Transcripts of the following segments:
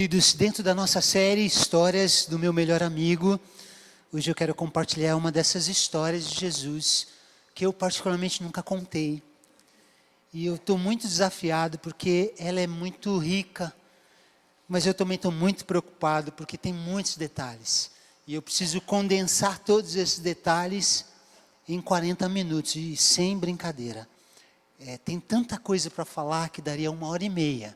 Queridos, dentro da nossa série Histórias do Meu Melhor Amigo, hoje eu quero compartilhar uma dessas histórias de Jesus, que eu particularmente nunca contei. E eu estou muito desafiado porque ela é muito rica, mas eu também estou muito preocupado porque tem muitos detalhes. E eu preciso condensar todos esses detalhes em 40 minutos, e sem brincadeira. Tem tanta coisa para falar que daria 1h30,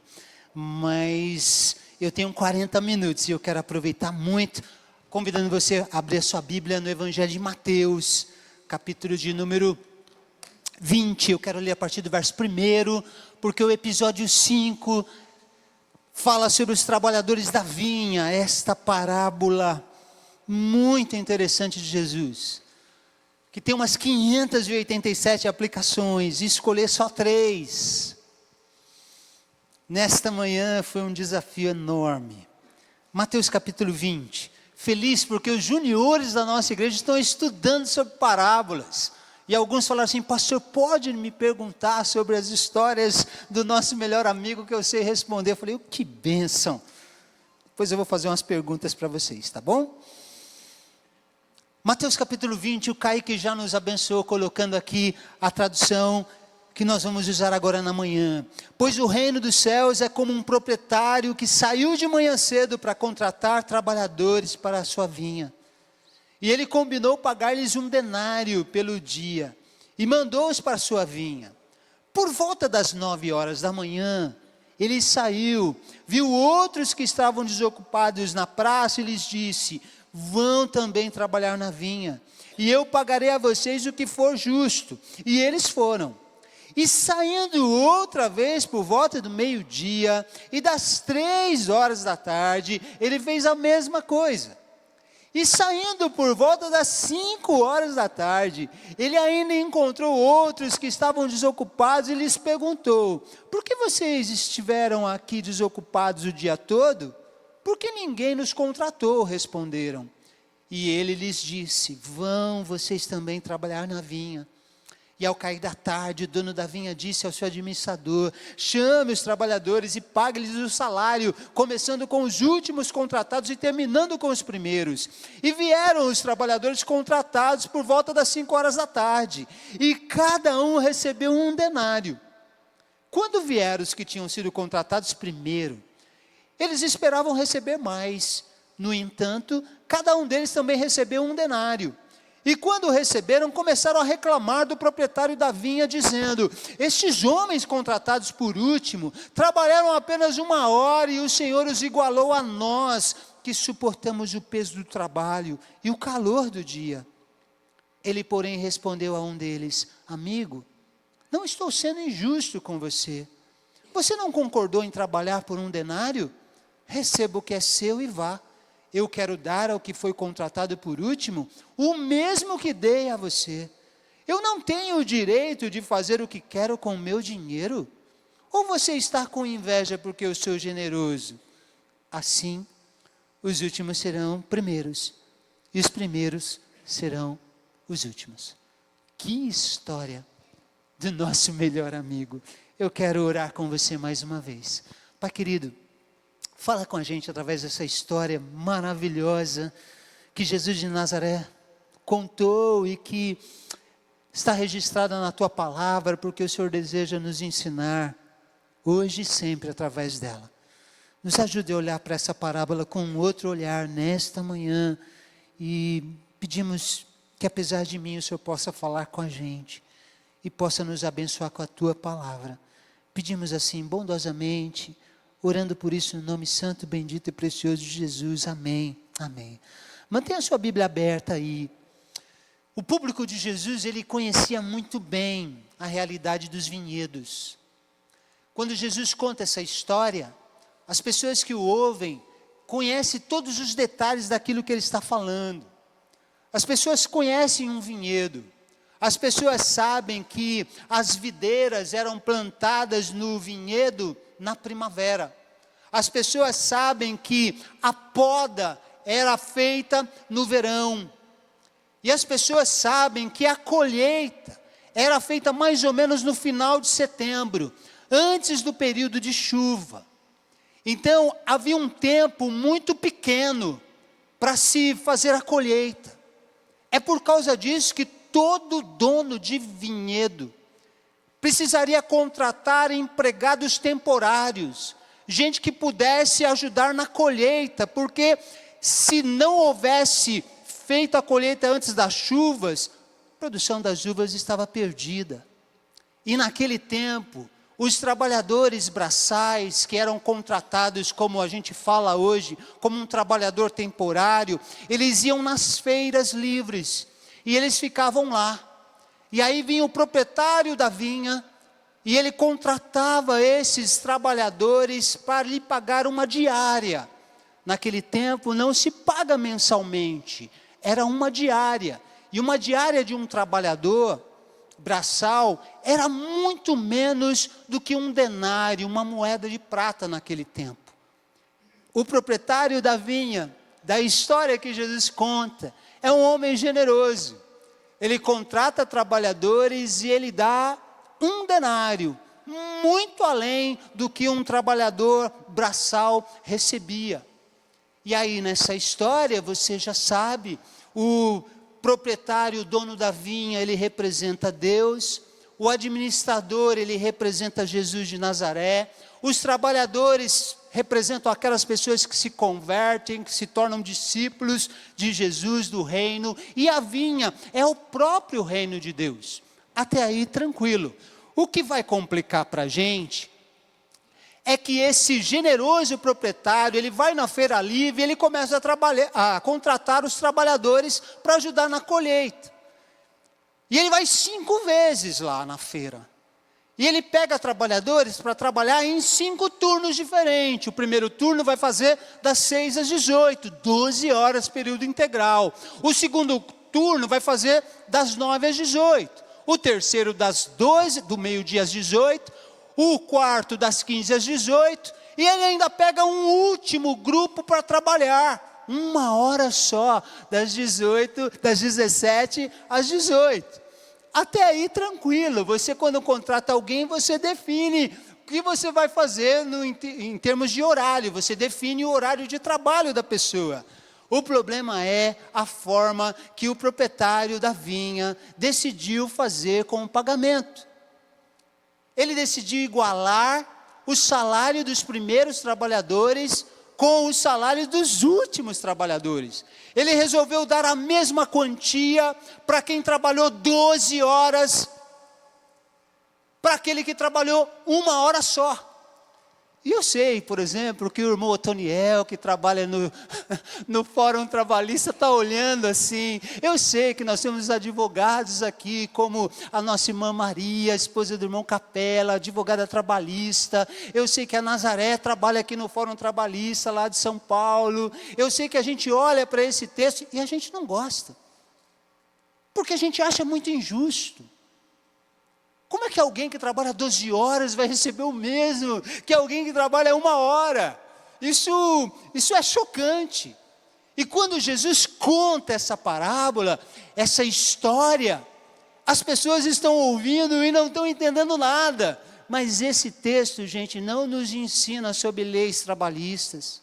mas eu tenho 40 minutos e eu quero aproveitar muito, convidando você a abrir a sua Bíblia no Evangelho de Mateus, capítulo de número 20, eu quero ler a partir do verso 1, porque o episódio 5 fala sobre os trabalhadores da vinha, esta parábola muito interessante de Jesus, que tem umas 587 aplicações, e escolher só 3. Nesta manhã foi um desafio enorme. Mateus capítulo 20. Feliz porque os juniores da nossa igreja estão estudando sobre parábolas. E alguns falaram assim: pastor, pode me perguntar sobre as histórias do nosso melhor amigo que eu sei responder? Eu falei: que bênção. Depois eu vou fazer umas perguntas para vocês, tá bom? Mateus capítulo 20, o Kaique já nos abençoou colocando aqui a tradução que nós vamos usar agora na manhã. Pois o reino dos céus é como um proprietário que saiu de manhã cedo para contratar trabalhadores para a sua vinha. E ele combinou pagar-lhes 1 denário pelo dia e mandou-os para a sua vinha. Por volta das 9h da manhã, ele saiu, viu outros que estavam desocupados na praça e lhes disse: vão também trabalhar na vinha, e eu pagarei a vocês o que for justo. E eles foram. E saindo outra vez por volta do meio-dia e das 3h, ele fez a mesma coisa. E saindo por volta das 5h, ele ainda encontrou outros que estavam desocupados e lhes perguntou: por que vocês estiveram aqui desocupados o dia todo? Porque ninguém nos contratou, responderam. E ele lhes disse: vão vocês também trabalhar na vinha. E ao cair da tarde, o dono da vinha disse ao seu administrador: chame os trabalhadores e pague-lhes o salário, começando com os últimos contratados e terminando com os primeiros. E vieram os trabalhadores contratados por volta das 5h, e cada um recebeu 1 denário. Quando vieram os que tinham sido contratados primeiro, eles esperavam receber mais. No entanto, cada um deles também recebeu 1 denário. E quando receberam, começaram a reclamar do proprietário da vinha, dizendo: estes homens contratados por último, trabalharam apenas 1 hora, e o Senhor os igualou a nós, que suportamos o peso do trabalho e o calor do dia. Ele, porém, respondeu a um deles: amigo, não estou sendo injusto com você. Você não concordou em trabalhar por 1 denário? Receba o que é seu e vá. Eu quero dar ao que foi contratado por último o mesmo que dei a você. Eu não tenho o direito de fazer o que quero com o meu dinheiro? Ou você está com inveja porque eu sou generoso? Assim, os últimos serão primeiros, e os primeiros serão os últimos. Que história do nosso melhor amigo. Eu quero orar com você mais uma vez. Pai querido, fala com a gente através dessa história maravilhosa que Jesus de Nazaré contou e que está registrada na Tua palavra, porque o Senhor deseja nos ensinar hoje e sempre através dela. Nos ajude a olhar para essa parábola com um outro olhar nesta manhã, e pedimos que, apesar de mim, o Senhor possa falar com a gente e possa nos abençoar com a Tua palavra. Pedimos assim bondosamente, orando por isso no nome santo, bendito e precioso de Jesus. Amém. Amém. Mantenha a sua Bíblia aberta aí. O público de Jesus, ele conhecia muito bem a realidade dos vinhedos. Quando Jesus conta essa história, as pessoas que o ouvem conhecem todos os detalhes daquilo que ele está falando. As pessoas conhecem um vinhedo. As pessoas sabem que as videiras eram plantadas no vinhedo na primavera. As pessoas sabem que a poda era feita no verão. E as pessoas sabem que a colheita era feita mais ou menos no final de setembro, antes do período de chuva. Então, havia um tempo muito pequeno para se fazer a colheita. É por causa disso que todo dono de vinhedo precisaria contratar empregados temporários, gente que pudesse ajudar na colheita, porque se não houvesse feito a colheita antes das chuvas, a produção das uvas estava perdida. E naquele tempo, os trabalhadores braçais, que eram contratados, como a gente fala hoje, como um trabalhador temporário, eles iam nas feiras livres, e eles ficavam lá. E aí vinha o proprietário da vinha, e ele contratava esses trabalhadores para lhe pagar uma diária. Naquele tempo não se paga mensalmente, era uma diária. E uma diária de um trabalhador braçal era muito menos do que um denário, uma moeda de prata naquele tempo. O proprietário da vinha, da história que Jesus conta, é um homem generoso. Ele contrata trabalhadores e ele dá um denário, muito além do que um trabalhador braçal recebia. E aí nessa história você já sabe, o proprietário, o dono da vinha, ele representa Deus, o administrador, ele representa Jesus de Nazaré, os trabalhadores representam aquelas pessoas que se convertem, que se tornam discípulos de Jesus, do reino, e a vinha é o próprio reino de Deus. Até aí tranquilo. O que vai complicar para a gente é que esse generoso proprietário, ele vai na feira livre, ele começa a contratar os trabalhadores para ajudar na colheita. E ele vai 5 vezes lá na feira. E ele pega trabalhadores para trabalhar em 5 turnos diferentes. O primeiro turno vai fazer das 6 às 18, 12 horas, período integral. O segundo turno vai fazer das 9 às 18. O terceiro das 12, do meio-dia às 18. O quarto das 15 às 18, e ele ainda pega um último grupo para trabalhar, 1 hora só, das 17 às 18. Até aí tranquilo, você quando contrata alguém, você define o que você vai fazer em termos de horário, você define o horário de trabalho da pessoa. O problema é a forma que o proprietário da vinha decidiu fazer com o pagamento. Ele decidiu igualar o salário dos primeiros trabalhadores com o salário dos últimos trabalhadores. Ele resolveu dar a mesma quantia para quem trabalhou 12 horas, para aquele que trabalhou 1 hora só. E eu sei, por exemplo, que o irmão Otoniel, que trabalha no Fórum Trabalhista, está olhando assim. Eu sei que nós temos advogados aqui, como a nossa irmã Maria, esposa do irmão Capela, advogada trabalhista. Eu sei que a Nazaré trabalha aqui no Fórum Trabalhista, lá de São Paulo. Eu sei que a gente olha para esse texto e a gente não gosta, porque a gente acha muito injusto. Como é que alguém que trabalha 12 horas vai receber o mesmo que alguém que trabalha 1 hora? Isso é chocante. E quando Jesus conta essa parábola, essa história, as pessoas estão ouvindo e não estão entendendo nada. Mas esse texto, gente, não nos ensina sobre leis trabalhistas.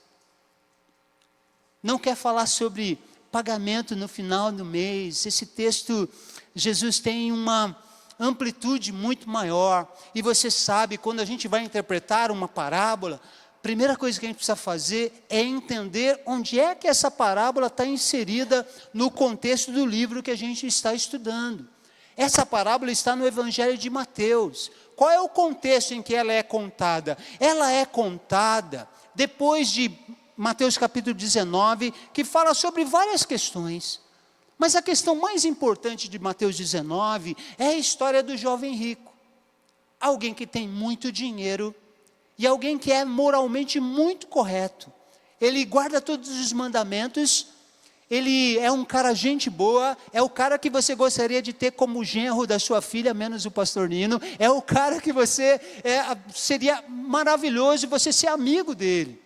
Não quer falar sobre pagamento no final do mês. Esse texto, Jesus tem uma amplitude muito maior, e você sabe, quando a gente vai interpretar uma parábola, a primeira coisa que a gente precisa fazer é entender onde é que essa parábola está inserida no contexto do livro que a gente está estudando. Essa parábola está no Evangelho de Mateus. Qual é o contexto em que ela é contada? Ela é contada depois de Mateus capítulo 19, que fala sobre várias questões. Mas a questão mais importante de Mateus 19 é a história do jovem rico. Alguém que tem muito dinheiro e alguém que é moralmente muito correto. Ele guarda todos os mandamentos, ele é um cara gente boa, é o cara que você gostaria de ter como genro da sua filha, menos o pastor Nino, é o cara que seria maravilhoso você ser amigo dele.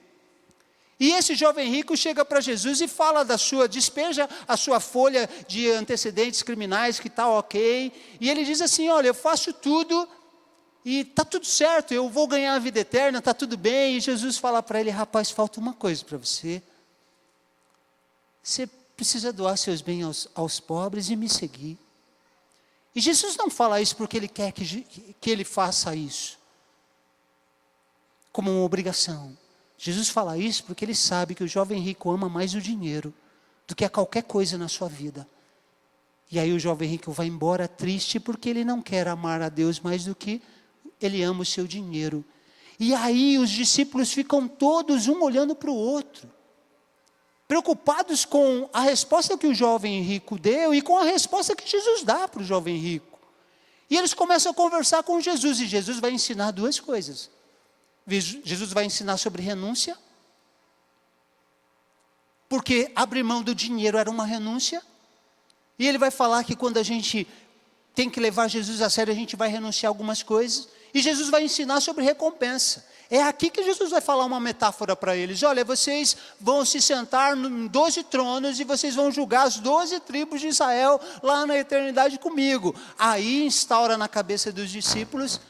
E esse jovem rico chega para Jesus e fala despeja a sua folha de antecedentes criminais que está ok, e ele diz assim, olha, eu faço tudo e está tudo certo, eu vou ganhar a vida eterna, está tudo bem. E Jesus fala para ele: rapaz, falta uma coisa para você. Você precisa doar seus bens aos pobres e me seguir. E Jesus não fala isso porque ele quer que ele faça isso como uma obrigação. Jesus fala isso porque ele sabe que o jovem rico ama mais o dinheiro do que a qualquer coisa na sua vida. E aí o jovem rico vai embora triste porque ele não quer amar a Deus mais do que ele ama o seu dinheiro. E aí os discípulos ficam todos um olhando para o outro, preocupados com a resposta que o jovem rico deu e com a resposta que Jesus dá para o jovem rico. E eles começam a conversar com Jesus, e Jesus vai ensinar duas coisas. Jesus vai ensinar sobre renúncia, porque abrir mão do dinheiro era uma renúncia. E ele vai falar que quando a gente tem que levar Jesus a sério, a gente vai renunciar a algumas coisas. E Jesus vai ensinar sobre recompensa. É aqui que Jesus vai falar uma metáfora para eles. Olha, vocês vão se sentar em 12 tronos e vocês vão julgar as 12 tribos de Israel lá na eternidade comigo. Aí instaura na cabeça dos discípulos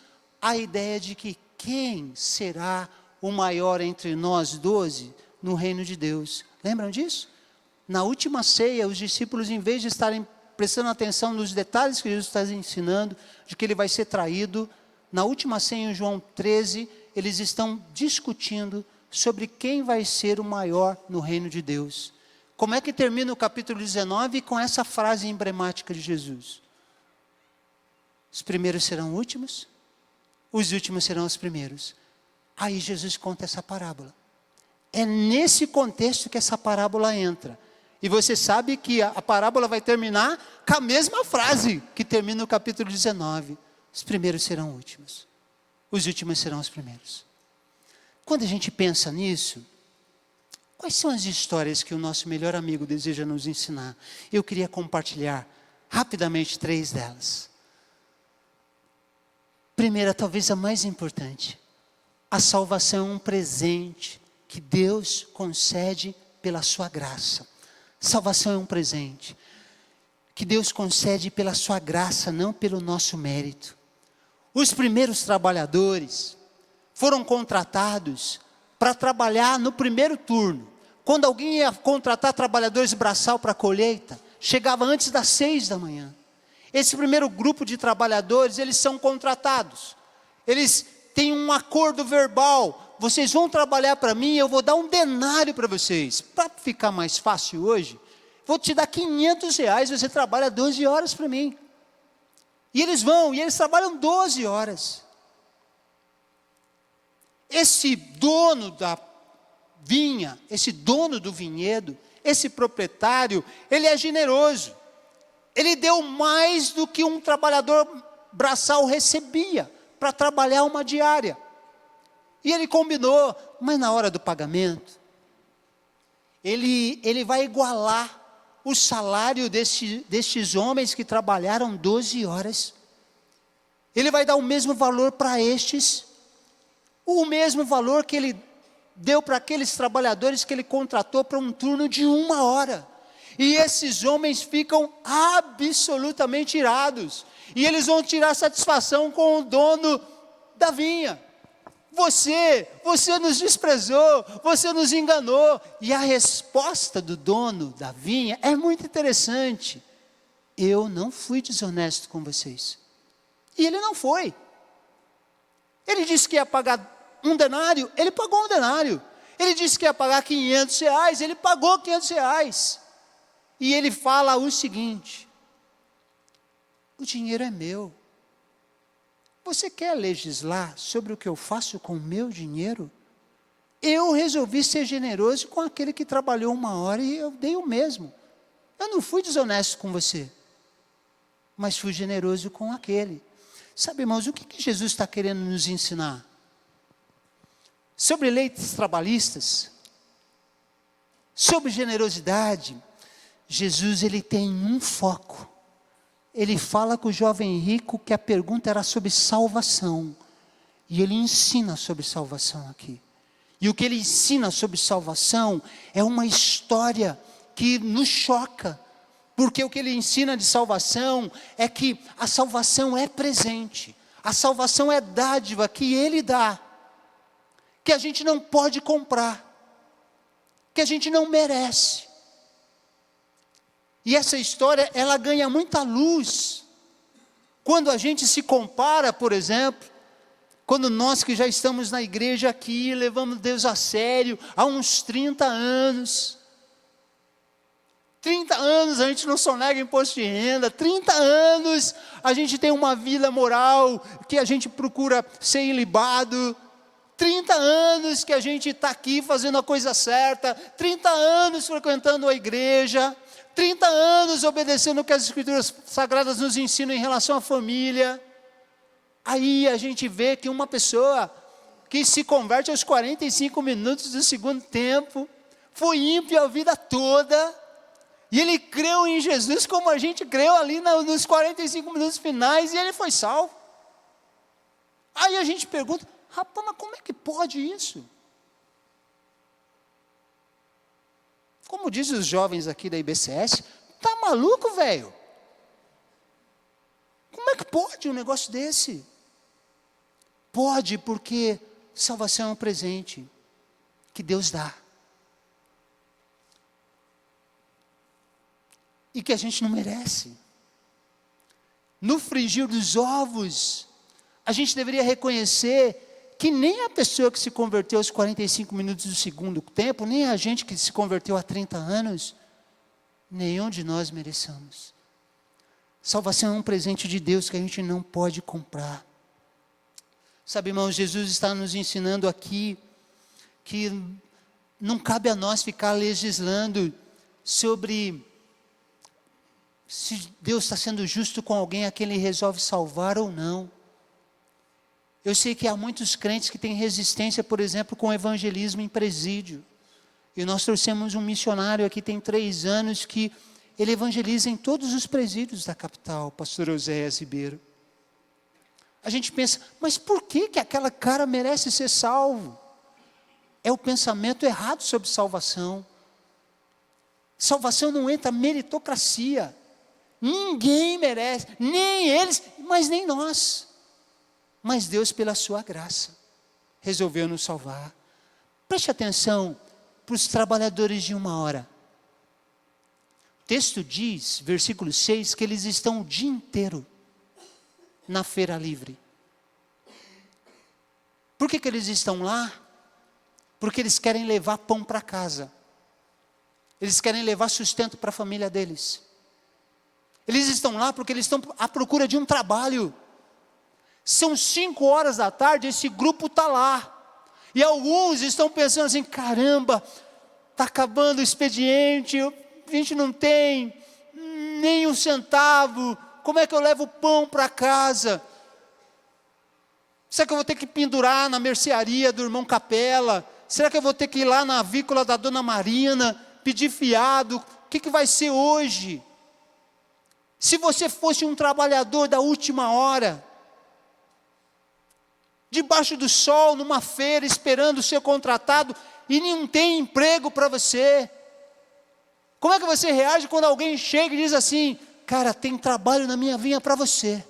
a ideia de que quem será o maior entre nós 12 no reino de Deus. Lembram disso? Na última ceia, os discípulos, em vez de estarem prestando atenção nos detalhes que Jesus está ensinando, de que ele vai ser traído, na última ceia, em João 13, eles estão discutindo sobre quem vai ser o maior no reino de Deus. Como é que termina o capítulo 19 com essa frase emblemática de Jesus? Os primeiros serão últimos, os últimos serão os primeiros. Aí Jesus conta essa parábola. É nesse contexto que essa parábola entra. E você sabe que a parábola vai terminar com a mesma frase que termina o capítulo 19. Os primeiros serão últimos, os últimos serão os primeiros. Quando a gente pensa nisso, quais são as histórias que o nosso melhor amigo deseja nos ensinar? Eu queria compartilhar rapidamente 3 delas. Primeira, talvez a mais importante: a salvação é um presente que Deus concede pela sua graça. Salvação é um presente que Deus concede pela sua graça, não pelo nosso mérito. Os primeiros trabalhadores foram contratados para trabalhar no primeiro turno. Quando alguém ia contratar trabalhadores braçal para a colheita, chegava antes das 6 da manhã. Esse primeiro grupo de trabalhadores, eles são contratados. Eles têm um acordo verbal. Vocês vão trabalhar para mim, eu vou dar um denário para vocês. Para ficar mais fácil hoje, vou te dar R$500, você trabalha 12 horas para mim. E eles vão, e eles trabalham 12 horas. Esse dono da vinha, esse dono do vinhedo, esse proprietário, ele é generoso. Ele deu mais do que um trabalhador braçal recebia para trabalhar uma diária. E ele combinou, mas na hora do pagamento, ele vai igualar o salário destes homens que trabalharam 12 horas. Ele vai dar o mesmo valor para estes, o mesmo valor que ele deu para aqueles trabalhadores que ele contratou para um turno de 1 hora. E esses homens ficam absolutamente irados. E eles vão tirar satisfação com o dono da vinha. Você nos desprezou, você nos enganou. E a resposta do dono da vinha é muito interessante. Eu não fui desonesto com vocês. E ele não foi. Ele disse que ia pagar 1 denário, ele pagou 1 denário. Ele disse que ia pagar R$500, ele pagou R$500. E ele fala o seguinte: o dinheiro é meu. Você quer legislar sobre o que eu faço com o meu dinheiro? Eu resolvi ser generoso com aquele que trabalhou 1 hora e eu dei o mesmo. Eu não fui desonesto com você, mas fui generoso com aquele. Sabe, irmãos, o que Jesus está querendo nos ensinar? Sobre leis trabalhistas, sobre generosidade, Jesus ele tem um foco. Ele fala com o jovem rico que a pergunta era sobre salvação. E ele ensina sobre salvação aqui. E o que ele ensina sobre salvação é uma história que nos choca. Porque o que ele ensina de salvação é que a salvação é presente. A salvação é dádiva que Ele dá, que a gente não pode comprar, que a gente não merece. E essa história, ela ganha muita luz quando a gente se compara, por exemplo, quando nós que já estamos na igreja aqui, levamos Deus a sério, há uns 30 anos. 30 anos a gente não sonega imposto de renda, 30 anos a gente tem uma vida moral, que a gente procura ser ilibado, 30 anos que a gente está aqui fazendo a coisa certa, 30 anos frequentando a igreja, 30 anos obedecendo o que as Escrituras Sagradas nos ensinam em relação à família. Aí a gente vê que uma pessoa que se converte aos 45 minutos do segundo tempo, foi ímpio a vida toda, e ele creu em Jesus como a gente creu ali nos 45 minutos finais, e ele foi salvo. Aí a gente pergunta, rapaz, mas como é que pode isso? Como dizem os jovens aqui da IBCS, tá maluco, velho? Como é que pode um negócio desse? Pode, porque salvação é um presente que Deus dá. E que a gente não merece. No frigir dos ovos, a gente deveria reconhecer que nem a pessoa que se converteu aos 45 minutos do segundo tempo, nem a gente que se converteu há 30 anos, nenhum de nós mereçamos. Salvação é um presente de Deus que a gente não pode comprar. Sabe, irmãos, Jesus está nos ensinando aqui que não cabe a nós ficar legislando sobre se Deus está sendo justo com alguém a quem Ele resolve salvar ou não. Eu sei que há muitos crentes que têm resistência, por exemplo, com o evangelismo em presídio. E nós trouxemos um missionário aqui, tem 3 anos, que ele evangeliza em todos os presídios da capital, pastor Oséias Ribeiro. A gente pensa, mas por que aquela cara merece ser salvo? É o pensamento errado sobre salvação. Salvação não entra meritocracia. Ninguém merece, nem eles, mas nem nós. Mas Deus, pela sua graça, resolveu nos salvar. Preste atenção para os trabalhadores de 1 hora. O texto diz, versículo 6, que eles estão o dia inteiro na feira livre. Por que eles estão lá? Porque eles querem levar pão para casa. Eles querem levar sustento para a família deles. Eles estão lá porque eles estão à procura de um trabalho. São 5 horas da tarde, esse grupo está lá. E alguns estão pensando assim, caramba, está acabando o expediente, a gente não tem nem 1 centavo, como é que eu levo pão para casa? Será que eu vou ter que pendurar na mercearia do irmão Capela? Será que eu vou ter que ir lá na avícola da dona Marina, pedir fiado? O que vai ser hoje? Se você fosse um trabalhador da última hora, debaixo do sol, numa feira, esperando ser contratado, e não tem emprego para você, como é que você reage quando alguém chega e diz assim, cara, tem trabalho na minha vinha para você.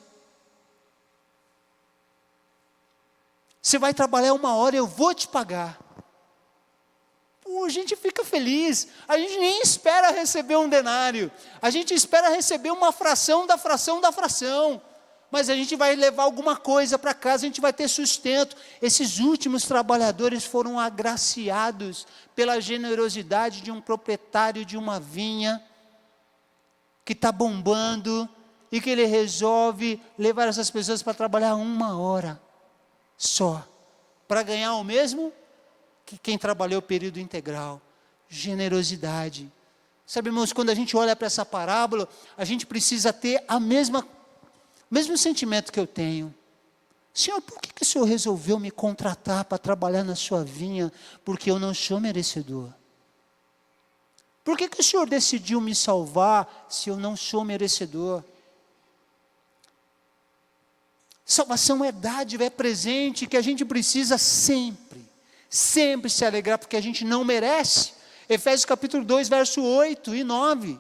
Você vai trabalhar 1 hora, eu vou te pagar. Pô, a gente fica feliz, a gente nem espera receber 1 denário, a gente espera receber uma fração da fração da fração, mas a gente vai levar alguma coisa para casa, a gente vai ter sustento. Esses últimos trabalhadores foram agraciados pela generosidade de um proprietário de uma vinha, que está bombando, e que ele resolve levar essas pessoas para trabalhar 1 hora, só, para ganhar o mesmo que quem trabalhou período integral. Generosidade. Sabe, irmãos, quando a gente olha para essa parábola, a gente precisa ter o mesmo sentimento que eu tenho. Senhor, por que o Senhor resolveu me contratar para trabalhar na sua vinha? Porque eu não sou merecedor. Por que o Senhor decidiu me salvar se eu não sou merecedor? Salvação é dádiva, é presente que a gente precisa sempre se alegrar, porque a gente não merece. Efésios capítulo 2, verso 8 e 9.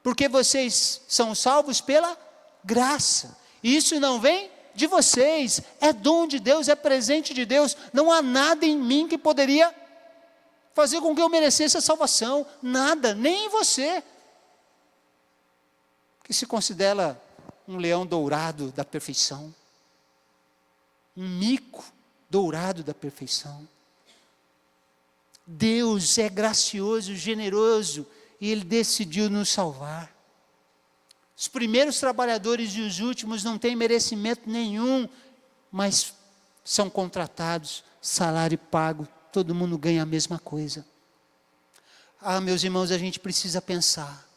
Porque vocês são salvos pela graça. Isso não vem de vocês, é dom de Deus, é presente de Deus. Não há nada em mim que poderia fazer com que eu merecesse a salvação. Nada, nem em você, que se considera um leão dourado da perfeição, um mico dourado da perfeição. Deus é gracioso, generoso, e Ele decidiu nos salvar. Os primeiros trabalhadores e os últimos não têm merecimento nenhum, mas são contratados, salário pago, todo mundo ganha a mesma coisa. Meus irmãos, a gente precisa pensar.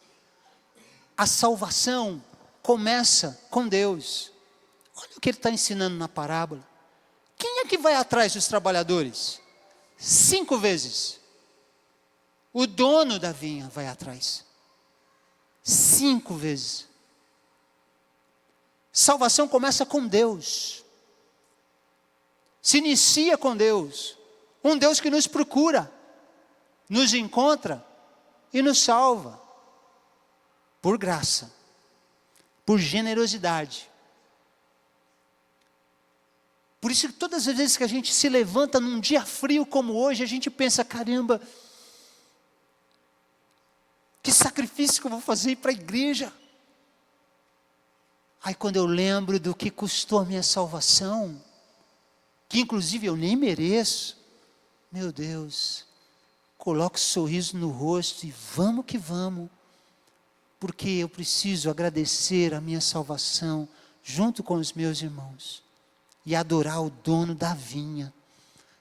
A salvação começa com Deus. Olha o que Ele está ensinando na parábola. Quem é que vai atrás dos trabalhadores? 5 vezes. O dono da vinha vai atrás. 5 vezes. Salvação começa com Deus. Se inicia com Deus. Um Deus que nos procura, nos encontra e nos salva. Por graça. Por generosidade. Por isso que todas as vezes que a gente se levanta num dia frio como hoje, a gente pensa, caramba, que sacrifício que eu vou fazer para a igreja. Aí quando eu lembro do que custou a minha salvação, que inclusive eu nem mereço, meu Deus, coloco sorriso no rosto e vamos que vamos, porque eu preciso agradecer a minha salvação junto com os meus irmãos e adorar o dono da vinha.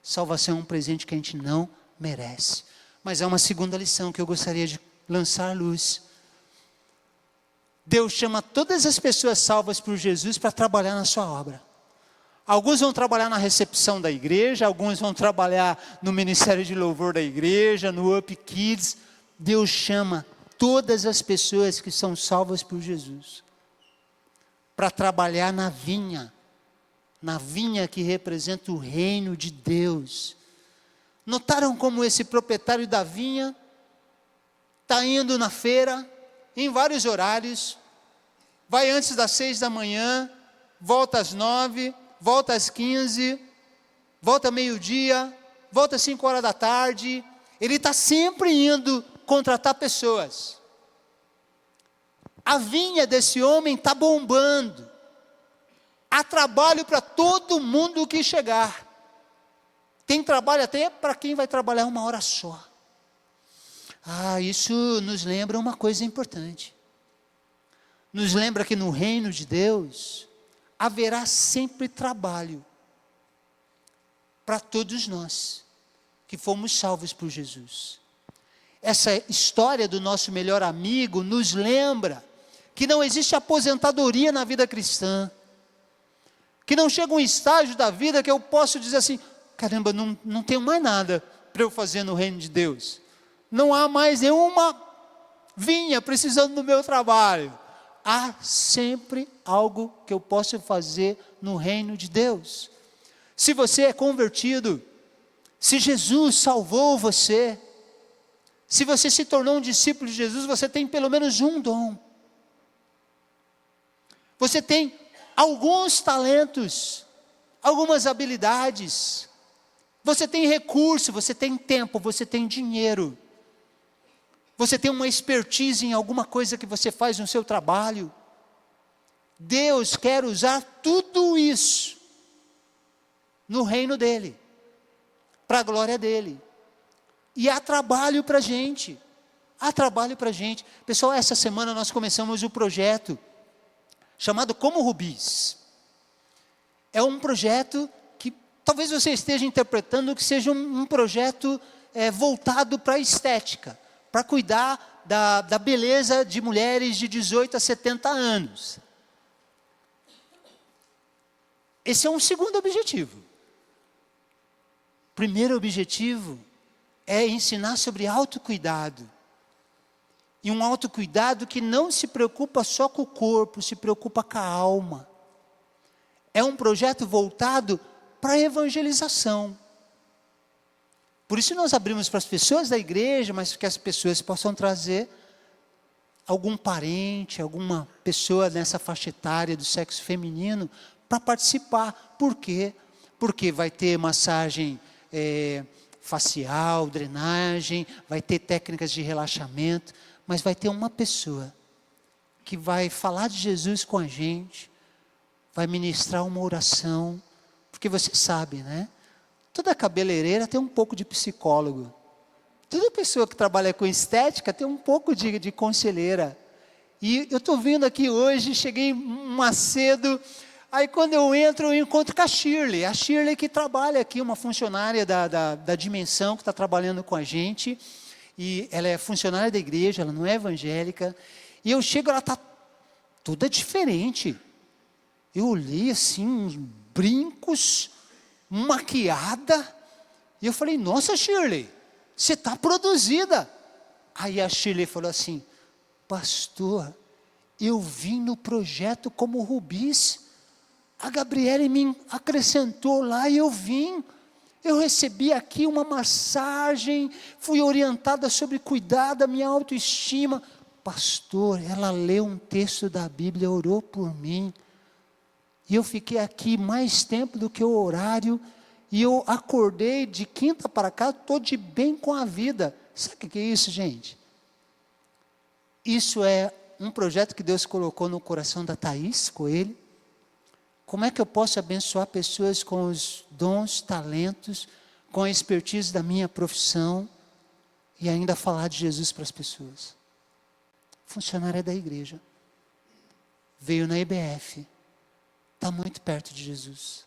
Salvação é um presente que a gente não merece. Mas é uma segunda lição que eu gostaria de lançar à luz. Deus chama todas as pessoas salvas por Jesus para trabalhar na sua obra. Alguns vão trabalhar na recepção da igreja, alguns vão trabalhar no ministério de louvor da igreja, no Up Kids. Deus chama todas as pessoas que são salvas por Jesus para trabalhar na vinha que representa o reino de Deus. Notaram como esse proprietário da vinha está indo na feira, em vários horários, vai antes das 6 da manhã, volta às 9, volta às 15, volta meio-dia, volta às 5 horas da tarde, ele está sempre indo contratar pessoas. A vinha desse homem está bombando, há trabalho para todo mundo que chegar, tem trabalho até para quem vai trabalhar 1 hora só. Isso nos lembra uma coisa importante. Nos lembra que no reino de Deus haverá sempre trabalho para todos nós que fomos salvos por Jesus. Essa história do nosso melhor amigo nos lembra que não existe aposentadoria na vida cristã, que não chega um estágio da vida que eu posso dizer assim, caramba, não tenho mais nada para eu fazer no reino de Deus. Não há mais nenhuma vinha precisando do meu trabalho. Há sempre algo que eu posso fazer no reino de Deus. Se você é convertido, se Jesus salvou você, se você se tornou um discípulo de Jesus, você tem pelo menos um dom. Você tem alguns talentos, algumas habilidades, você tem recurso, você tem tempo, você tem dinheiro. Você tem uma expertise em alguma coisa que você faz no seu trabalho. Deus quer usar tudo isso no reino dEle, para a glória dEle. E há trabalho para a gente. Há trabalho para a gente. Pessoal, essa semana nós começamos o projeto chamado Como Rubis. É um projeto que talvez você esteja interpretando que seja um projeto voltado para a estética, para cuidar da beleza de mulheres de 18 a 70 anos. Esse é um segundo objetivo. O primeiro objetivo é ensinar sobre autocuidado. E um autocuidado que não se preocupa só com o corpo, se preocupa com a alma. É um projeto voltado para a evangelização. Por isso nós abrimos para as pessoas da igreja, mas que as pessoas possam trazer algum parente, alguma pessoa nessa faixa etária do sexo feminino, para participar. Por quê? Porque vai ter massagem facial, drenagem, vai ter técnicas de relaxamento, mas vai ter uma pessoa que vai falar de Jesus com a gente, vai ministrar uma oração, porque você sabe, né? Toda cabeleireira tem um pouco de psicólogo. Toda pessoa que trabalha com estética tem um pouco de conselheira. E eu estou vindo aqui hoje, cheguei mais cedo, aí quando eu entro, eu encontro com a Shirley que trabalha aqui, uma funcionária da Dimensão, que está trabalhando com a gente, e ela é funcionária da igreja, ela não é evangélica, e eu chego, ela está toda diferente. Eu olhei assim, uns brincos, maquiada, e eu falei, nossa Shirley, você está produzida. Aí a Shirley falou assim, pastor, eu vim no projeto como Rubis, a Gabriele me acrescentou lá e eu vim, eu recebi aqui uma massagem, fui orientada sobre cuidar da minha autoestima. Pastor, ela leu um texto da Bíblia, orou por mim, e eu fiquei aqui mais tempo do que o horário, e eu acordei de quinta para cá, estou de bem com a vida. Sabe o que é isso, gente? Isso é um projeto que Deus colocou no coração da Thaís Coelho. Como é que eu posso abençoar pessoas com os dons, talentos, com a expertise da minha profissão, e ainda falar de Jesus para as pessoas? Funcionária da igreja, veio na IBF, está muito perto de Jesus.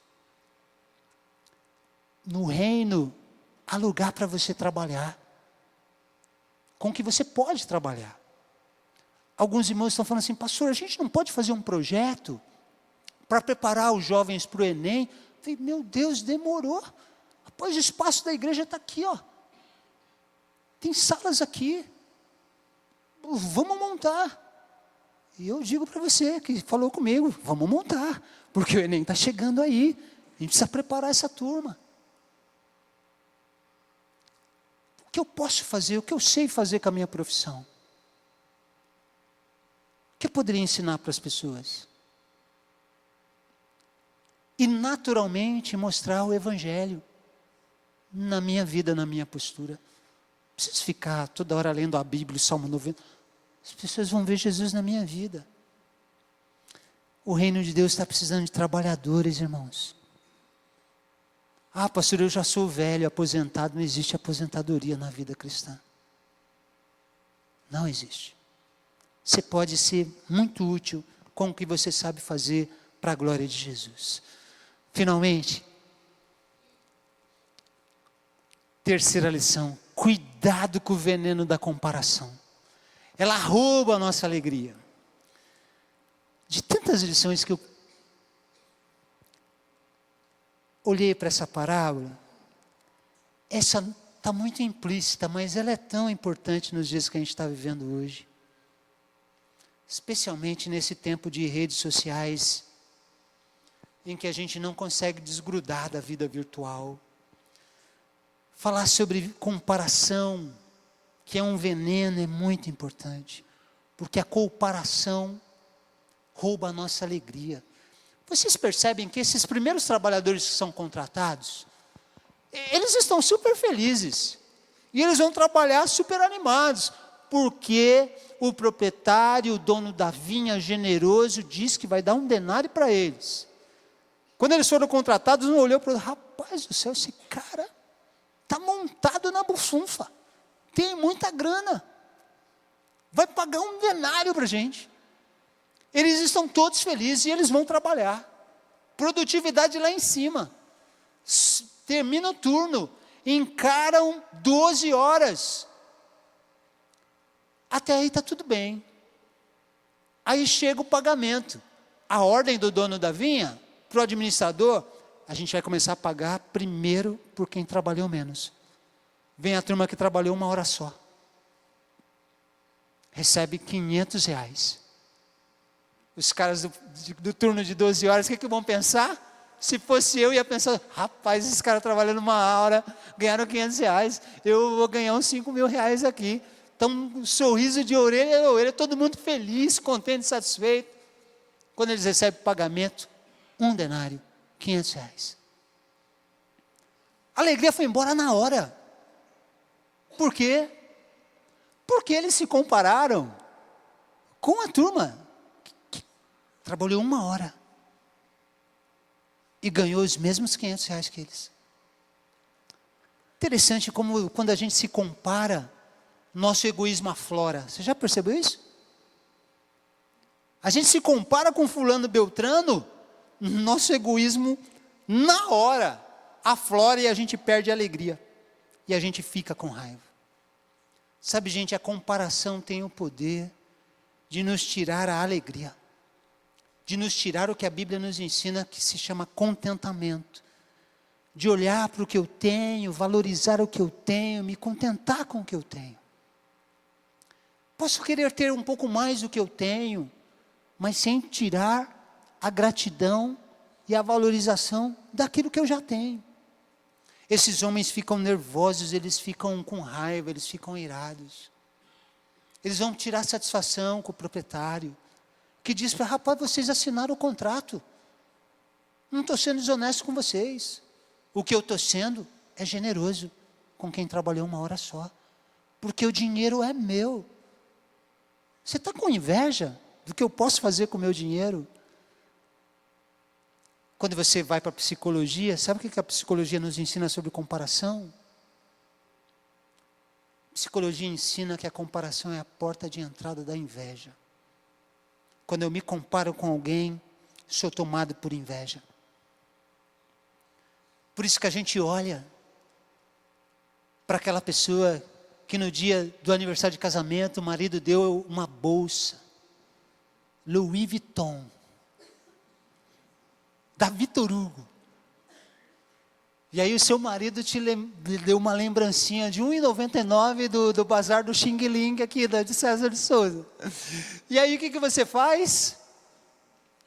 No reino, há lugar para você trabalhar, com que você pode trabalhar. Alguns irmãos estão falando assim, pastor, a gente não pode fazer um projeto para preparar os jovens para o Enem? Eu falei, meu Deus, demorou. Pois o espaço da igreja está aqui, ó. Tem salas aqui. Vamos montar. E eu digo para você, que falou comigo, vamos montar, porque o Enem está chegando aí, a gente precisa preparar essa turma. O que eu posso fazer, o que eu sei fazer com a minha profissão? O que eu poderia ensinar para as pessoas? E naturalmente mostrar o Evangelho na minha vida, na minha postura. Não preciso ficar toda hora lendo a Bíblia, o Salmo 90. As pessoas vão ver Jesus na minha vida. O reino de Deus está precisando de trabalhadores, irmãos. Ah, pastor, eu já sou velho, aposentado. Não existe aposentadoria na vida cristã. Não existe. Você pode ser muito útil com o que você sabe fazer para a glória de Jesus. Finalmente, terceira lição, cuidado com o veneno da comparação. Ela rouba a nossa alegria. De tantas lições que eu olhei para essa parábola, essa está muito implícita, mas ela é tão importante nos dias que a gente está vivendo hoje. Especialmente nesse tempo de redes sociais, em que a gente não consegue desgrudar da vida virtual. Falar sobre comparação, que é um veneno, é muito importante, porque a comparação rouba a nossa alegria. Vocês percebem que esses primeiros trabalhadores que são contratados, eles estão super felizes, e eles vão trabalhar super animados, porque o proprietário, o dono da vinha generoso, diz que vai dar um denário para eles. Quando eles foram contratados, um olhou para o outro, rapaz do céu, esse cara está montado na bufunfa, tem muita grana, vai pagar um denário para a gente. Eles estão todos felizes e eles vão trabalhar. Produtividade lá em cima. Termina o turno, encaram 12 horas. Até aí está tudo bem. Aí chega o pagamento. A ordem do dono da vinha, para o administrador, a gente vai começar a pagar primeiro por quem trabalhou menos. Vem a turma que trabalhou 1 hora só. Recebe R$500. Os caras do turno de 12 horas, o que vão pensar? Se fosse eu, ia pensar, rapaz, esses caras trabalhando 1 hora, ganharam R$500, eu vou ganhar uns R$5.000 aqui. Então, um sorriso de orelha a orelha, todo mundo feliz, contente, satisfeito. Quando eles recebem o pagamento, Um denário, R$ 500. A alegria foi embora na hora. Por quê? Porque eles se compararam com a turma que trabalhou 1 hora e ganhou os mesmos R$ 500 que eles. Interessante como quando a gente se compara, nosso egoísmo aflora. Você já percebeu isso? A gente se compara com fulano Beltrano, nosso egoísmo na hora aflora e a gente perde a alegria. E a gente fica com raiva. Sabe, gente, a comparação tem o poder de nos tirar a alegria. De nos tirar o que a Bíblia nos ensina, que se chama contentamento. De olhar para o que eu tenho, valorizar o que eu tenho, me contentar com o que eu tenho. Posso querer ter um pouco mais do que eu tenho, mas sem tirar a gratidão e a valorização daquilo que eu já tenho. Esses homens ficam nervosos, eles ficam com raiva, eles ficam irados. Eles vão tirar satisfação com o proprietário, que diz para rapaz, vocês assinaram o contrato. Não estou sendo desonesto com vocês. O que eu estou sendo é generoso com quem trabalhou 1 hora só. Porque o dinheiro é meu. Você está com inveja do que eu posso fazer com o meu dinheiro? Quando você vai para a psicologia, sabe o que a psicologia nos ensina sobre comparação? A psicologia ensina que a comparação é a porta de entrada da inveja. Quando eu me comparo com alguém, sou tomado por inveja. Por isso que a gente olha para aquela pessoa que no dia do aniversário de casamento, o marido deu uma bolsa, Louis Vuitton, da Vitor Hugo. E aí o seu marido lhe deu uma lembrancinha de R$ 1,99 do bazar do Xing Ling aqui, de César de Souza. E aí o que você faz?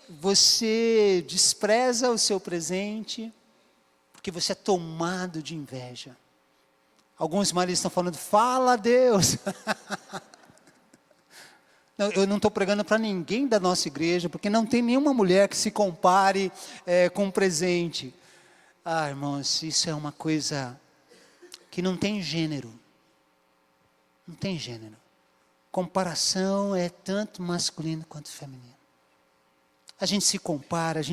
Você despreza o seu presente, porque você é tomado de inveja. Alguns maridos estão falando, fala a Deus. Não, eu não estou pregando para ninguém da nossa igreja, porque não tem nenhuma mulher que se compare com um presente. Ah, irmãos, isso é uma coisa que não tem gênero. Não tem gênero. Comparação é tanto masculino quanto feminino. A gente se compara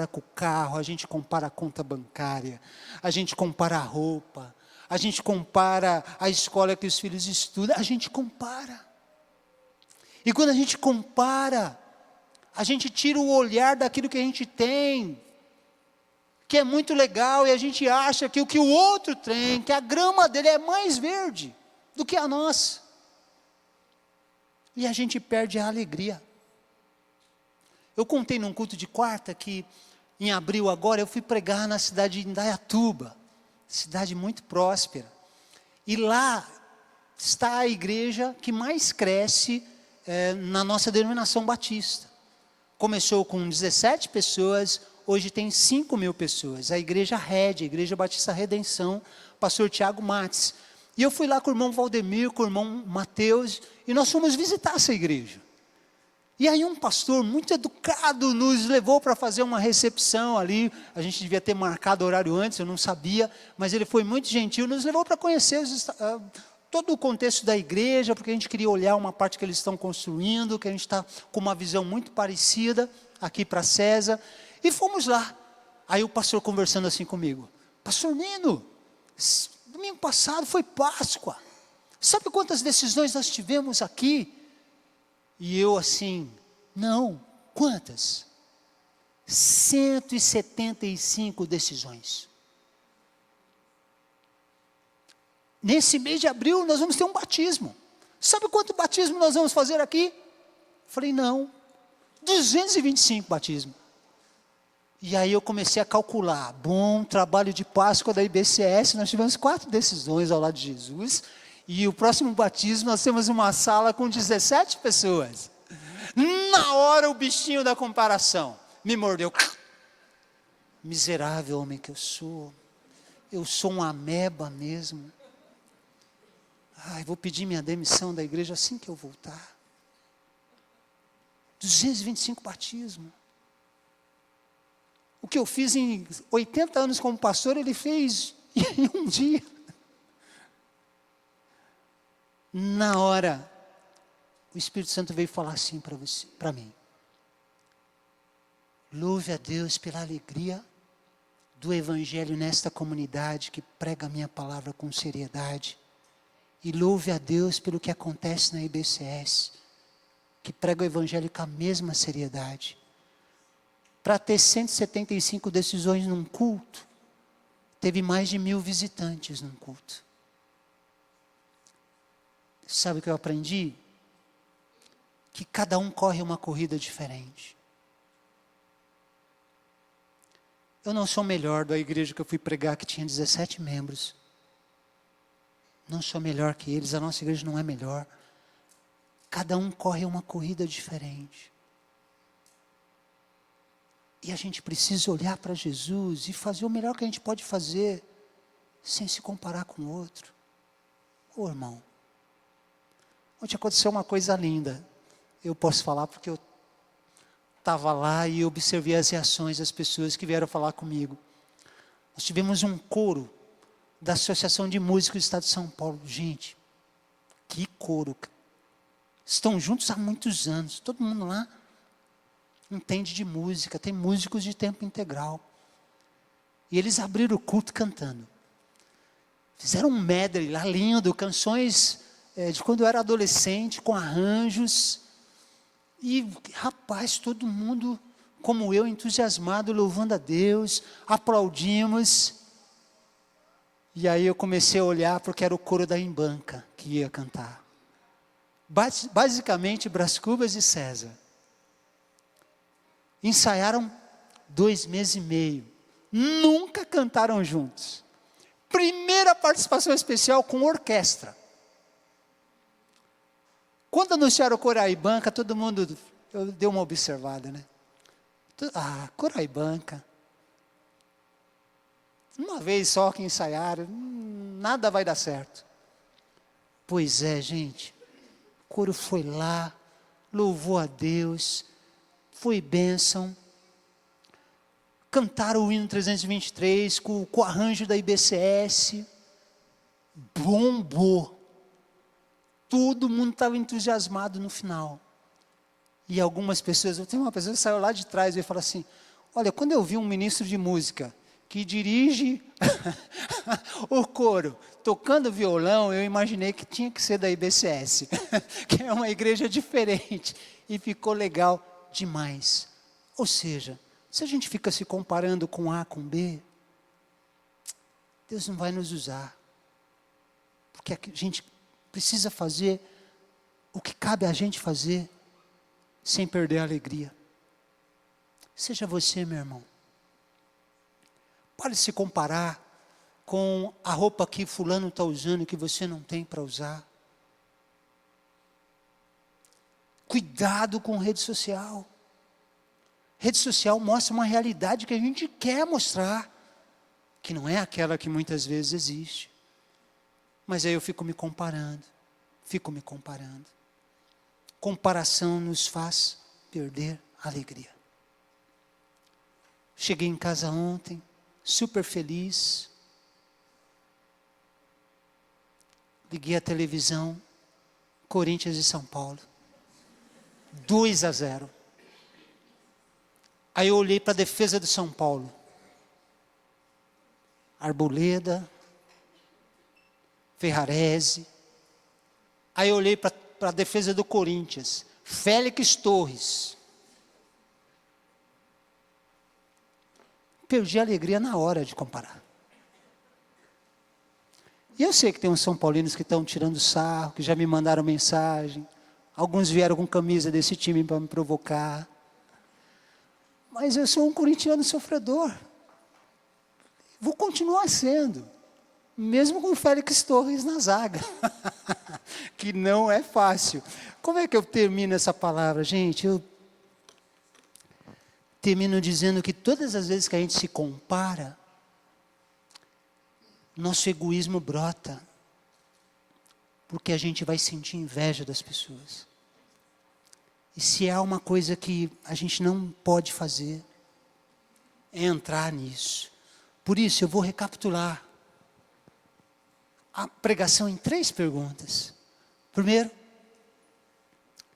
com o carro, a gente compara a conta bancária, a gente compara a roupa, a gente compara a escola que os filhos estudam, a gente compara. E quando a gente compara, a gente tira o olhar daquilo que a gente tem, que é muito legal, e a gente acha que o que o outro tem, que a grama dele é mais verde do que a nossa. E a gente perde a alegria. Eu contei num culto de quarta que em abril agora eu fui pregar na cidade de Indaiatuba, cidade muito próspera. E lá está a igreja que mais cresce na nossa denominação batista. Começou com 17 pessoas, hoje tem 5.000 pessoas. A igreja Red, a Igreja Batista Redenção, pastor Tiago Mates. E eu fui lá com o irmão Valdemir, com o irmão Mateus, e nós fomos visitar essa igreja. E aí um pastor muito educado nos levou para fazer uma recepção ali. A gente devia ter marcado o horário antes, eu não sabia, mas ele foi muito gentil, nos levou para conhecer todo o contexto da igreja, porque a gente queria olhar uma parte que eles estão construindo, que a gente está com uma visão muito parecida aqui para César. E fomos lá. Aí o pastor conversando assim comigo, pastor Nino, domingo passado foi Páscoa. Sabe quantas decisões nós tivemos aqui? E eu assim, não, quantas? 175 decisões. Nesse mês de abril nós vamos ter um batismo. Sabe quanto batismo nós vamos fazer aqui? Falei, não, 225 batismos. E aí eu comecei a calcular, bom, trabalho de Páscoa da IBCS, nós tivemos 4 decisões ao lado de Jesus, e o próximo batismo nós temos uma sala com 17 pessoas. Na hora o bichinho da comparação me mordeu. Miserável homem que eu sou um ameba mesmo. Ai, vou pedir minha demissão da igreja assim que eu voltar. 225 batismos. O que eu fiz em 80 anos como pastor, ele fez em um dia. Na hora, o Espírito Santo veio falar assim para mim. Louve a Deus pela alegria do Evangelho nesta comunidade que prega a minha palavra com seriedade. E louve a Deus pelo que acontece na IBCS, que prega o Evangelho com a mesma seriedade. Para ter 175 decisões num culto, teve mais de 1000 visitantes num culto. Sabe o que eu aprendi? Que cada um corre uma corrida diferente. Eu não sou melhor da igreja que eu fui pregar, que tinha 17 membros. Não sou melhor que eles, a nossa igreja não é melhor. Cada um corre uma corrida diferente. E a gente precisa olhar para Jesus e fazer o melhor que a gente pode fazer, sem se comparar com o outro. Ô irmão, ontem aconteceu uma coisa linda. Eu posso falar porque eu estava lá e observei as reações das pessoas que vieram falar comigo. Nós tivemos um coro da Associação de Músicos do Estado de São Paulo. Gente, que coro. Estão juntos há muitos anos. Todo mundo lá entende de música. Tem músicos de tempo integral. E eles abriram o culto cantando. Fizeram um medley lá lindo, canções de quando eu era adolescente, com arranjos. E, rapaz, todo mundo, como eu, entusiasmado, louvando a Deus, aplaudimos. E aí eu comecei a olhar, porque era o coro da Embanca que ia cantar. Basicamente, Brás Cubas e César. Ensaiaram 2 meses e meio. Nunca cantaram juntos. Primeira participação especial com orquestra. Quando anunciaram o Coraibanca, todo mundo deu uma observada, né? Coraibanca. Uma vez só que ensaiaram, nada vai dar certo. Pois é, gente. O coro foi lá, louvou a Deus, foi bênção. Cantaram o hino 323 com o arranjo da IBCS. Bombou. Todo mundo estava entusiasmado no final. E algumas pessoas, eu tenho uma pessoa que saiu lá de trás e falou assim, olha, quando eu vi um ministro de música que dirige o coro, tocando violão, eu imaginei que tinha que ser da IBCS, que é uma igreja diferente, e ficou legal demais. Ou seja, se a gente fica se comparando com A, com B, Deus não vai nos usar, porque a gente precisa fazer o que cabe a gente fazer, sem perder a alegria. Seja você, meu irmão. Pare de se comparar com a roupa que fulano está usando, que você não tem para usar. Cuidado com rede social. Rede social mostra uma realidade que a gente quer mostrar, que não é aquela que muitas vezes existe. Mas aí eu fico me comparando. Comparação nos faz perder a alegria. Cheguei em casa ontem, super feliz. Liguei a televisão, Corinthians e São Paulo. 2-0. Aí eu olhei para a defesa do São Paulo. Arboleda, Ferrarese. Aí eu olhei para a defesa do Corinthians. Félix Torres. Perdi a alegria na hora de comparar. E eu sei que tem uns São Paulinos que estão tirando sarro, que já me mandaram mensagem. Alguns vieram com camisa desse time para me provocar. Mas eu sou um corintiano sofredor. Vou continuar sendo. Mesmo com o Félix Torres na zaga. Que não é fácil. Como é que eu termino essa palavra? Gente, eu termino dizendo que todas as vezes que a gente se compara, nosso egoísmo brota. Porque a gente vai sentir inveja das pessoas. E se há uma coisa que a gente não pode fazer, é entrar nisso. Por isso eu vou recapitular a pregação em 3 perguntas. Primeiro,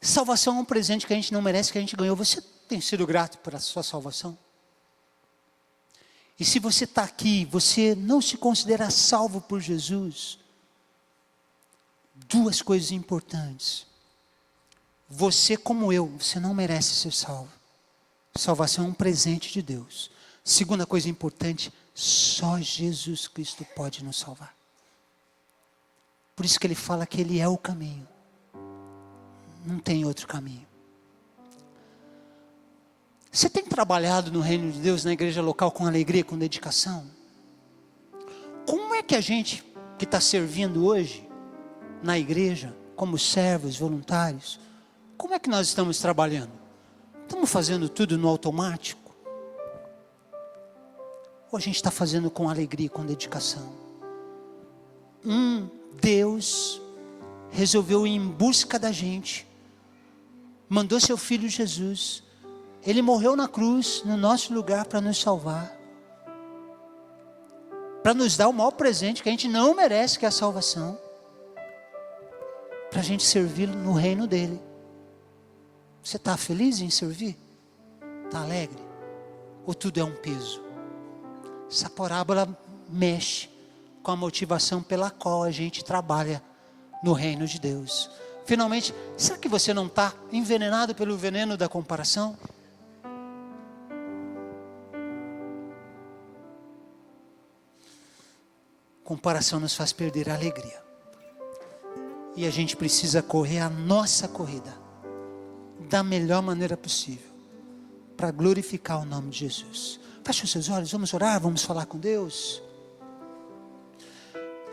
salvação é um presente que a gente não merece, que a gente ganhou. Você tem sido grato por a sua salvação? E se você está aqui, você não se considera salvo por Jesus, 2 coisas importantes. Você, como eu, você não merece ser salvo. Salvação é um presente de Deus. Segunda coisa importante, só Jesus Cristo pode nos salvar. Por isso que ele fala que ele é o caminho. Não tem outro caminho. Você tem trabalhado no reino de Deus, na igreja local, com alegria, com dedicação? Como é que a gente que está servindo hoje na igreja, como servos, voluntários, como é que nós estamos trabalhando? Estamos fazendo tudo no automático? Ou a gente está fazendo com alegria, com dedicação? Deus resolveu ir em busca da gente, mandou seu Filho Jesus, Ele morreu na cruz, no nosso lugar, para nos salvar, para nos dar o maior presente que a gente não merece, que é a salvação, para a gente servir no reino dEle. Você está feliz em servir? Está alegre? Ou tudo é um peso? Essa parábola mexe com a motivação pela qual a gente trabalha no reino de Deus. Finalmente, será que você não está envenenado pelo veneno da comparação? Comparação nos faz perder a alegria. E a gente precisa correr a nossa corrida da melhor maneira possível, para glorificar o nome de Jesus. Feche os seus olhos, vamos orar, vamos falar com Deus.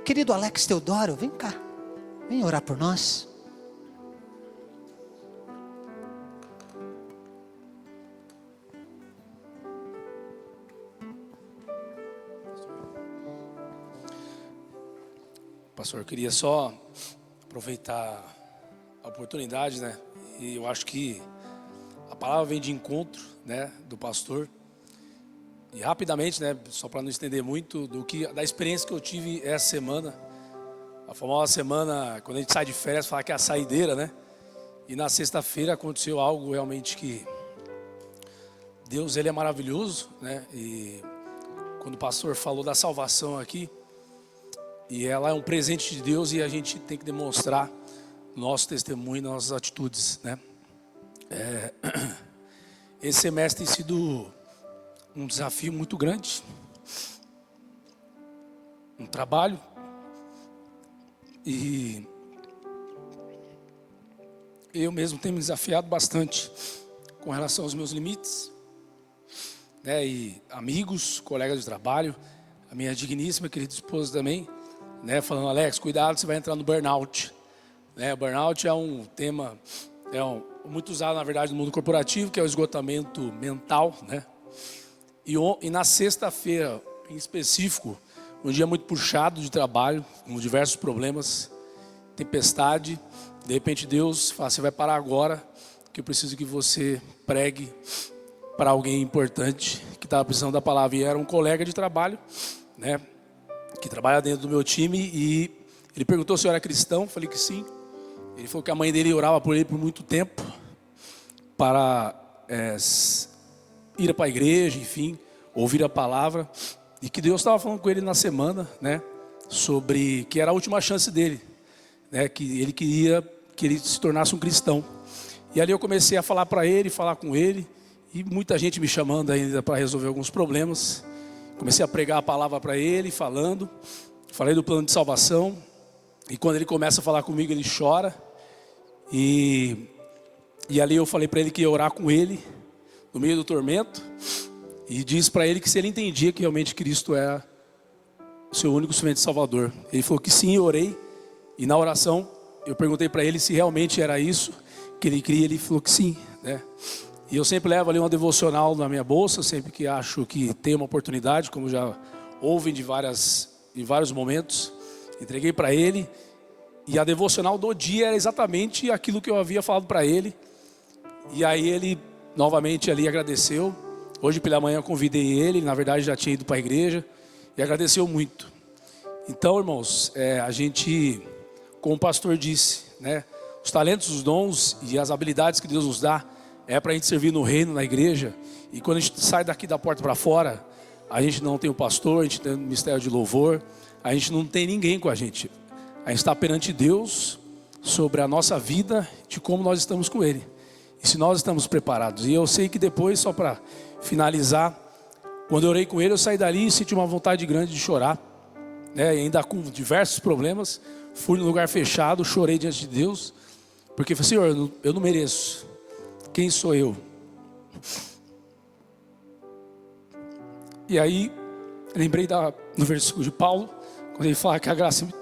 Querido Alex Teodoro, vem cá, vem orar por nós. Pastor, eu queria só aproveitar a oportunidade, né? E eu acho que a palavra vem de encontro, né, do pastor. E rapidamente, né, só para não estender muito, da experiência que eu tive essa semana. A famosa semana, quando a gente sai de férias, fala que é a saideira, né? E na sexta-feira aconteceu algo realmente que Deus, Ele é maravilhoso, né? E quando o pastor falou da salvação aqui, e ela é um presente de Deus e a gente tem que demonstrar nosso testemunho, nossas atitudes, né? Esse semestre tem sido um desafio muito grande, um trabalho, e eu mesmo tenho me desafiado bastante com relação aos meus limites, né? E amigos, colegas de trabalho, a minha digníssima querida esposa também, né? Falando: Alex, cuidado, você vai entrar no burnout, né? O burnout é um tema muito usado, na verdade, no mundo corporativo, que é o esgotamento mental, né? E na sexta-feira, em específico, um dia muito puxado de trabalho, com diversos problemas, tempestade. De repente Deus fala: você vai parar agora, que eu preciso que você pregue para alguém importante que estava precisando da palavra. E era um colega de trabalho, né, que trabalha dentro do meu time, e ele perguntou se eu era cristão. Eu falei que sim. Ele falou que a mãe dele orava por ele por muito tempo, para ir para a igreja, enfim, ouvir a palavra, e que Deus estava falando com ele na semana, né, sobre que era a última chance dele, né, que ele queria que ele se tornasse um cristão. E ali eu comecei a falar para ele, falar com ele, e muita gente me chamando ainda para resolver alguns problemas. Comecei a pregar a palavra para ele, falei do plano de salvação, e quando ele começa a falar comigo, ele chora, e ali eu falei para ele que ia orar com ele, no meio do tormento, e disse para ele que se ele entendia que realmente Cristo é o seu único suficiente Salvador. Ele falou que sim, eu orei, e na oração eu perguntei para ele se realmente era isso que ele queria. Ele falou que sim, né? E eu sempre levo ali uma devocional na minha bolsa, sempre que acho que tem uma oportunidade, como já houve em vários momentos. Entreguei para ele, e a devocional do dia era exatamente aquilo que eu havia falado para ele. E aí ele novamente ali agradeceu, Hoje pela manhã convidei ele, na verdade já tinha ido para a igreja e agradeceu muito. Então, irmãos, a gente, como o pastor disse, né, os talentos, os dons e as habilidades que Deus nos dá é para a gente servir no reino, na igreja. E quando a gente sai daqui da porta para fora, a gente não tem o pastor, a gente tem o ministério de louvor, a gente não tem ninguém com a gente. A gente está perante Deus sobre a nossa vida, de como nós estamos com Ele. E se nós estamos preparados. E eu sei que depois, só para finalizar, quando eu orei com Ele, eu saí dali e senti uma vontade grande de chorar, né? E ainda com diversos problemas, fui num lugar fechado, chorei diante de Deus, porque falei, Senhor, eu não mereço. Quem sou eu? E aí, lembrei no versículo de Paulo, quando ele fala que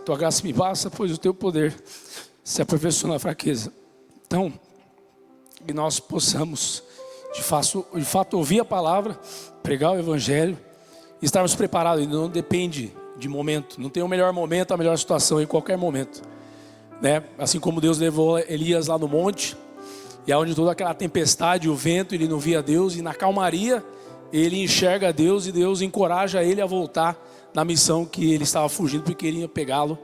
tua graça me basta, pois o teu poder se aperfeiçoa na fraqueza. Então, que nós possamos, de fato, ouvir a palavra, pregar o evangelho, e estarmos preparados. Não depende de momento, não tem o melhor momento, a melhor situação em qualquer momento, né? Assim como Deus levou Elias lá no monte, e aonde toda aquela tempestade, o vento, ele não via Deus, e na calmaria ele enxerga Deus, e Deus encoraja ele a voltar na missão que ele estava fugindo, porque queria pegá-lo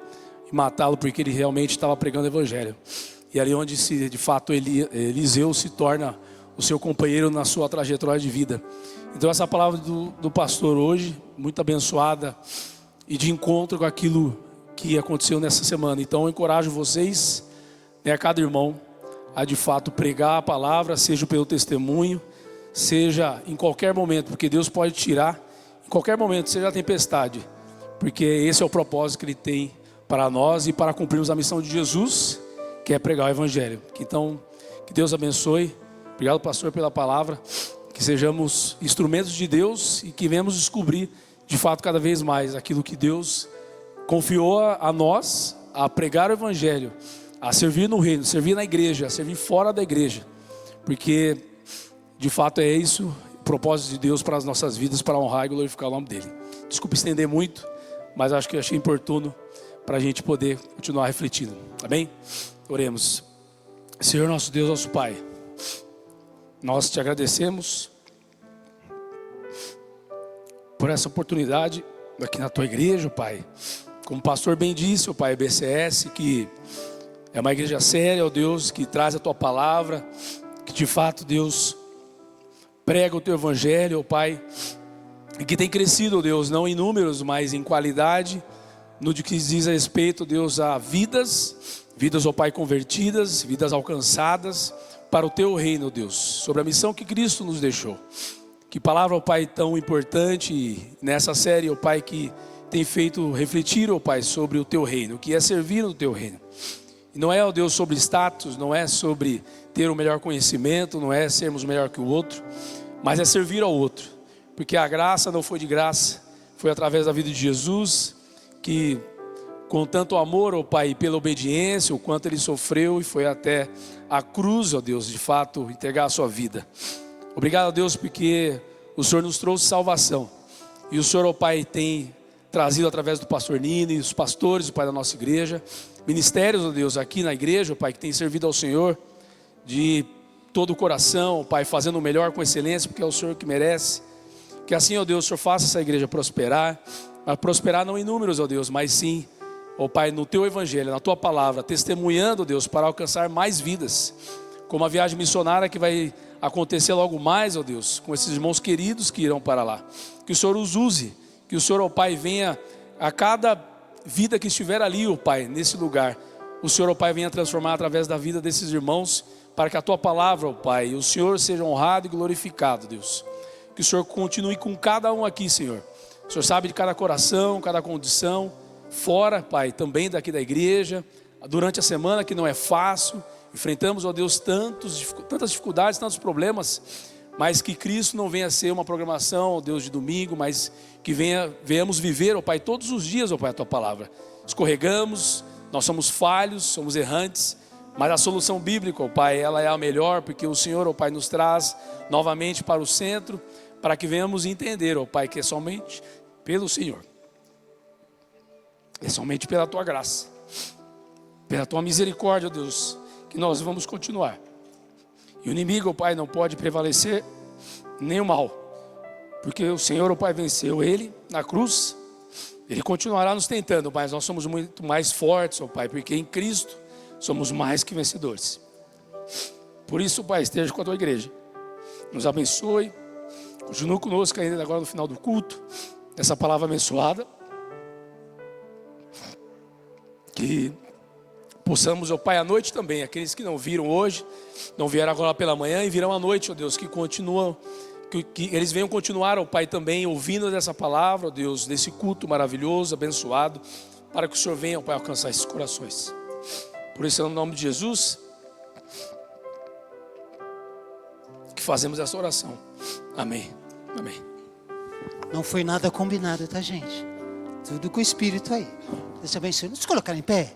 e matá-lo, porque ele realmente estava pregando o evangelho. E ali onde de fato Eliseu se torna o seu companheiro na sua trajetória de vida. Então essa palavra do pastor hoje, muito abençoada e de encontro com aquilo que aconteceu nessa semana. Então eu encorajo vocês, né, a cada irmão, a de fato pregar a palavra, seja pelo testemunho, seja em qualquer momento, porque Deus pode tirar em qualquer momento, seja a tempestade, porque esse é o propósito que Ele tem para nós e para cumprirmos a missão de Jesus, que é pregar o evangelho. Então, que Deus abençoe. Obrigado, pastor, pela palavra. Que sejamos instrumentos de Deus e que venhamos descobrir, de fato, cada vez mais aquilo que Deus confiou a nós, a pregar o evangelho, a servir no reino, servir na igreja, a servir fora da igreja, porque de fato é isso o propósito de Deus para as nossas vidas, para honrar e glorificar o nome dele. Desculpe estender muito, mas acho que eu achei oportuno para a gente poder continuar refletindo. Amém? Oremos. Senhor nosso Deus, nosso Pai, nós te agradecemos por essa oportunidade aqui na tua igreja, Pai. Como o pastor bem disse, o Pai, BCS, que é uma igreja séria, ó Deus, que traz a tua palavra, que de fato, Deus, prega o teu evangelho, ó Pai, e que tem crescido, ó Deus, não em números, mas em qualidade, no que diz a respeito, Deus, a vidas, ó Pai, convertidas, vidas alcançadas para o teu reino, Deus, sobre a missão que Cristo nos deixou. Que palavra, ó Pai, tão importante nessa série, ó Pai, que tem feito refletir, ó Pai, sobre o teu reino, que é servir no teu reino. E não é, ó Deus, sobre status, não é sobre ter o melhor conhecimento, não é sermos melhor que o outro, mas é servir ao outro, porque a graça não foi de graça, foi através da vida de Jesus, que com tanto amor, ó Pai, pela obediência, o quanto Ele sofreu e foi até a cruz, ó Deus, de fato, entregar a sua vida. Obrigado, ó Deus, porque o Senhor nos trouxe salvação, e o Senhor, ó Pai, tem trazido através do pastor Nino e os pastores, ó Pai, da nossa igreja, ministérios, ó Deus, aqui na igreja, ó Pai, que tem servido ao Senhor de todo o coração, ó Pai, fazendo o melhor com excelência, porque é o Senhor que merece. Que assim, ó Deus, o Senhor faça essa igreja prosperar, mas prosperar não em números, ó Deus, mas sim, ó Pai, no teu evangelho, na tua palavra, testemunhando, ó Deus, para alcançar mais vidas, como a viagem missionária que vai acontecer logo mais, ó Deus, com esses irmãos queridos que irão para lá. Que o Senhor os use, que o Senhor, ó Pai, venha a cada vida que estiver ali, ó Pai, nesse lugar, o Senhor, ó Pai, venha transformar através da vida desses irmãos, para que a tua palavra, ó Pai, e o Senhor seja honrado e glorificado, Deus. Que o Senhor continue com cada um aqui, Senhor. O Senhor sabe de cada coração, cada condição, fora, Pai, também daqui da igreja, durante a semana que não é fácil, enfrentamos, ó Deus, tantas dificuldades, tantos problemas, mas que Cristo não venha a ser uma programação, ó Deus, de domingo, mas que venhamos viver, ó Pai, todos os dias, ó Pai, a tua palavra. Escorregamos, nós somos falhos, somos errantes, mas a solução bíblica, ó Pai, ela é a melhor, porque o Senhor, ó Pai, nos traz novamente para o centro, para que venhamos entender, ó Pai, que é somente pelo Senhor, é somente pela tua graça, pela tua misericórdia, ó Deus, que nós vamos continuar. E o inimigo, ó Pai, não pode prevalecer nem o mal, Porque o Senhor, o Pai, venceu Ele na cruz. Ele continuará nos tentando, mas nós somos muito mais fortes, ó Pai, porque em Cristo somos mais que vencedores. Por isso, Pai, esteja com a tua igreja. Nos abençoe. Continue conosco ainda agora no final do culto. Essa palavra abençoada. Que possamos, ó Pai, à noite também. Aqueles que não viram hoje, não vieram agora pela manhã e virão à noite, ó Deus, que continuam. Que eles venham continuar, ó Pai, também ouvindo dessa palavra, ó Deus, desse culto maravilhoso, abençoado, para que o Senhor venha, ó Pai, alcançar esses corações. Por isso, no nome de Jesus, que fazemos essa oração. Amém. Amém. Não foi nada combinado, tá, gente? Tudo com o Espírito aí. Deus te abençoe. Vamos colocar em pé?